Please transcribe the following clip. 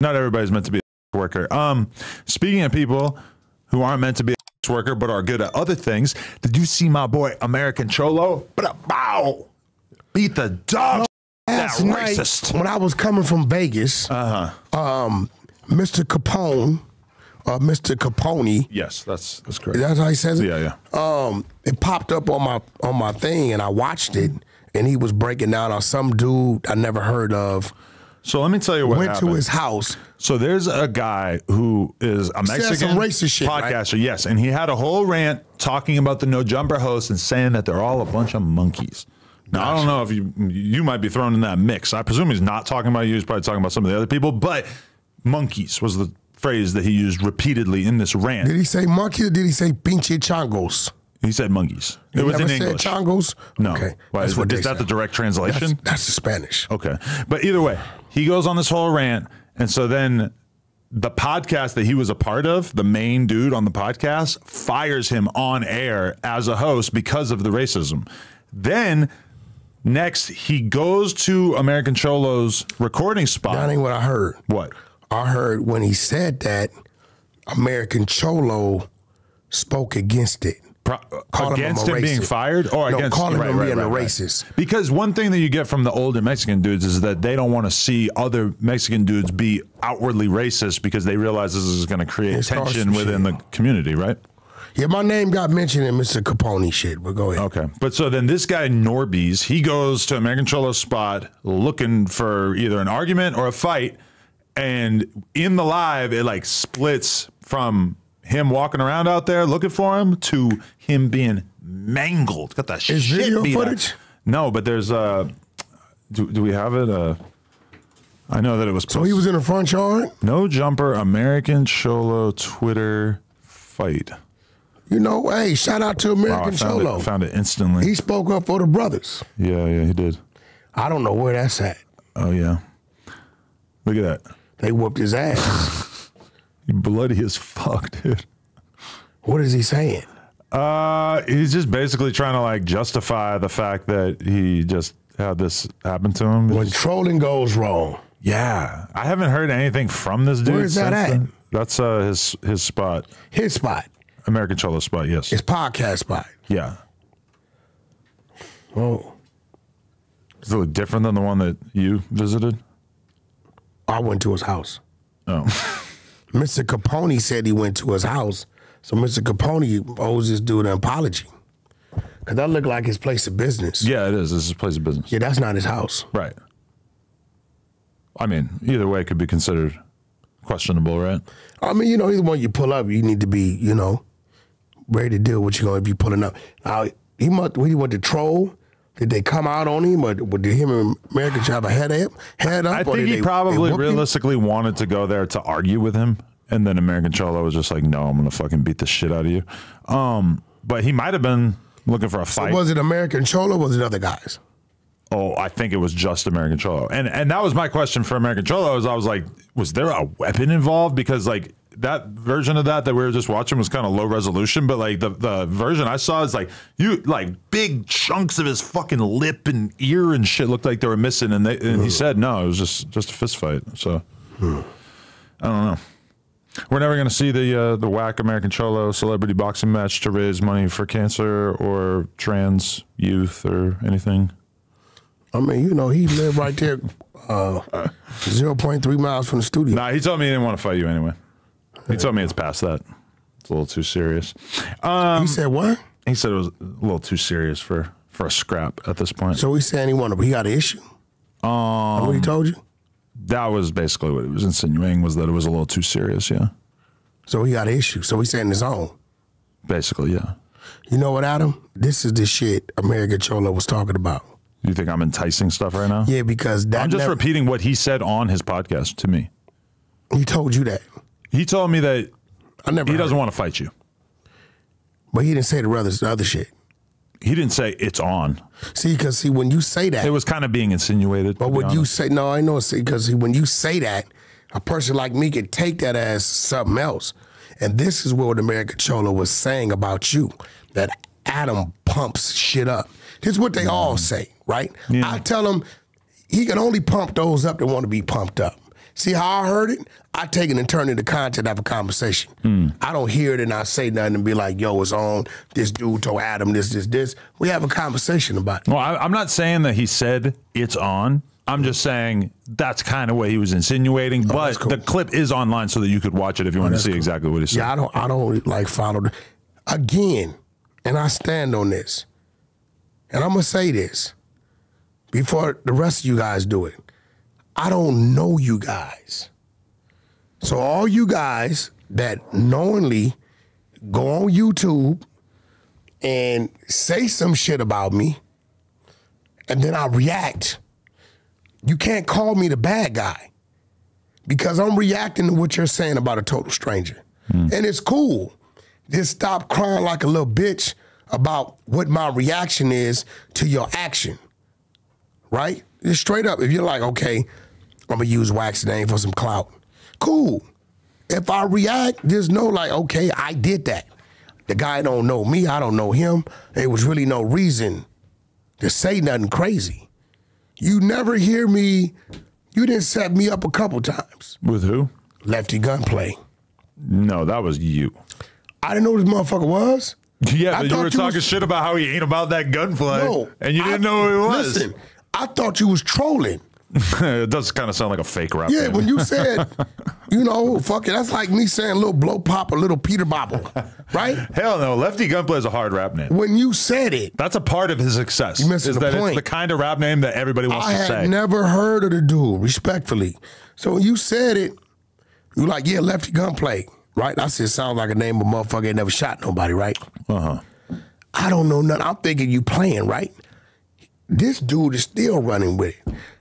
Not everybody's meant to be a worker. Speaking of people who aren't meant to be a worker but are good at other things, did you see my boy American Cholo? Bow! Beat the dog. Last night, racist. when I was coming from Vegas, Mr. Capone, Mr. Capone. Yes, that's correct. That's how he says it? Yeah. It popped up on my thing, and I watched it, and he was breaking down on some dude I never heard of. So let me tell you what went happened. to his house. So there's a guy who is a Mexican some racist shit, podcaster, right? yes, and he had a whole rant talking about the No Jumper hosts and saying that they're all a bunch of monkeys. Now, I don't know if you might be thrown in that mix. I presume he's not talking about you. He's probably talking about some of the other people, but monkeys was the phrase that he used repeatedly in this rant. Did he say monkey or did he say pinche changos? He said monkeys. He it was in said English. Changos? No. Okay. Why, is that the direct translation? That's the Spanish. Okay. But either way, he goes on this whole rant, and so then the podcast that he was a part of, the main dude on the podcast, fires him on air as a host because of the racism. Then next, he goes to American Cholo's recording spot. That ain't what I heard. What? I heard when he said that, American Cholo spoke against it. Against him being fired? Or no, against calling him being a right. racist. Because one thing that you get from the older Mexican dudes is that they don't want to see other Mexican dudes be outwardly racist because they realize this is going to create tension within the community, right? Yeah, my name got mentioned in Mr. Capone shit, but go ahead. Okay. But so then this guy, Norbies, he goes to American Cholo's spot looking for either an argument or a fight. And in the live, it like splits from him walking around out there looking for him to him being mangled. Got that shit video beat footage? out. No, but there's do we have it? I know that it was posted. So he was in the front yard? No Jumper American Cholo Twitter fight. You know, hey, shout out to American Cholo. Found it instantly. He spoke up for the brothers. Yeah, he did. I don't know where that's at. Oh, yeah. Look at that. They whooped his ass. He bloody as fuck, dude. What is he saying? He's just basically trying to like justify the fact that he just had this happen to him. When trolling goes wrong. Yeah. I haven't heard anything from this dude. Where is that at? Then. That's his spot. His spot. American Cholo spot, yes. His podcast spot. Yeah. Oh. Is it different than the one that you visited? I went to his house. Oh. Mr. Capone said he went to his house. So Mr. Capone owes this dude an apology. Because that looked like his place of business. Yeah, it is. This is his place of business. Yeah, that's not his house. Right. I mean, either way it could be considered questionable, right? I mean, you know, either one you pull up, you need to be, you know, ready to deal with what you're going to be pulling up. Now, when he went to troll, did they come out on him, or did him and American have a head up? I think he probably realistically wanted to go there to argue with him, and then American Cholo was just like, no, I'm going to fucking beat the shit out of you. But he might have been looking for a fight. So was it American Cholo or was it other guys? Oh, I think it was just American Cholo. And that was my question for American Cholo, is I was like, was there a weapon involved? Because like that version of that we were just watching was kind of low resolution, but like the version I saw is like big chunks of his fucking lip and ear and shit looked like they were missing, and he said no, it was just a fist fight. So I don't know. We're never going to see the Wack American Cholo celebrity boxing match to raise money for cancer or trans youth or anything. I mean, you know, he lived right there, 0.3 miles from the studio. Nah, he told me he didn't want to fight you anyway. He told me it's past that. It's a little too serious. He said what? He said it was a little too serious for a scrap at this point. So he's saying he got an issue? What he told you? That was basically what he was insinuating, was that it was a little too serious, yeah. So he got an issue. So he's saying his own. Basically, yeah. You know what, Adam? This is the shit American Cholo was talking about. You think I'm enticing stuff right now? Yeah, because I'm just repeating what he said on his podcast to me. He told you that. He told me that he doesn't want to fight you. But he didn't say the other shit. He didn't say it's on. See, because when you say that, it was kind of being insinuated. But when you say, no, I know, because when you say that, a person like me could take that as something else. And this is what American Cholo was saying about you, that Adam pumps shit up. This is what they all say, right? Yeah. I tell him he can only pump those up that want to be pumped up. See how I heard it? I take it and turn it into content, have a conversation. I don't hear it and I say nothing and be like, yo, it's on. This dude told Adam this. We have a conversation about it. Well, I'm not saying that he said it's on. I'm just saying that's kind of what he was insinuating. But cool. The clip is online so that you could watch it if you want to see exactly what he said. Yeah, I don't like follow. Again, and I stand on this. And I'm going to say this before the rest of you guys do it. I don't know you guys. So all you guys that knowingly go on YouTube and say some shit about me, and then I react, you can't call me the bad guy because I'm reacting to what you're saying about a total stranger. And it's cool. Just stop crying like a little bitch about what my reaction is to your action, right? Just straight up, if you're like, okay, I'm going to use Wack's name for some clout. Cool. If I react, just know like, okay, I did that. The guy don't know me. I don't know him. There was really no reason to say nothing crazy. You never hear me. You didn't set me up a couple times. With who? Lefty Gunplay. No, that was you. I didn't know who this motherfucker was. Yeah, but you were talking shit about how he ain't about that gunplay. No, and you didn't know who he was. Listen, I thought you was trolling. It does kind of sound like a fake rap. Yeah, when you said, you know, fuck it, that's like me saying little blow pop or little Peter Bobble, right? Hell no, Lefty Gunplay is a hard rap name. When you said it. That's a part of his success. You missing the point. It's the kind of rap name that everybody wants to say. I had never heard of the dude, respectfully. So when you said it, you were like, yeah, Lefty Gunplay, right? I said, sounds like a name of a motherfucker ain't never shot nobody, right? Uh-huh. I don't know nothing. I'm thinking you playing, right? This dude is still running with it.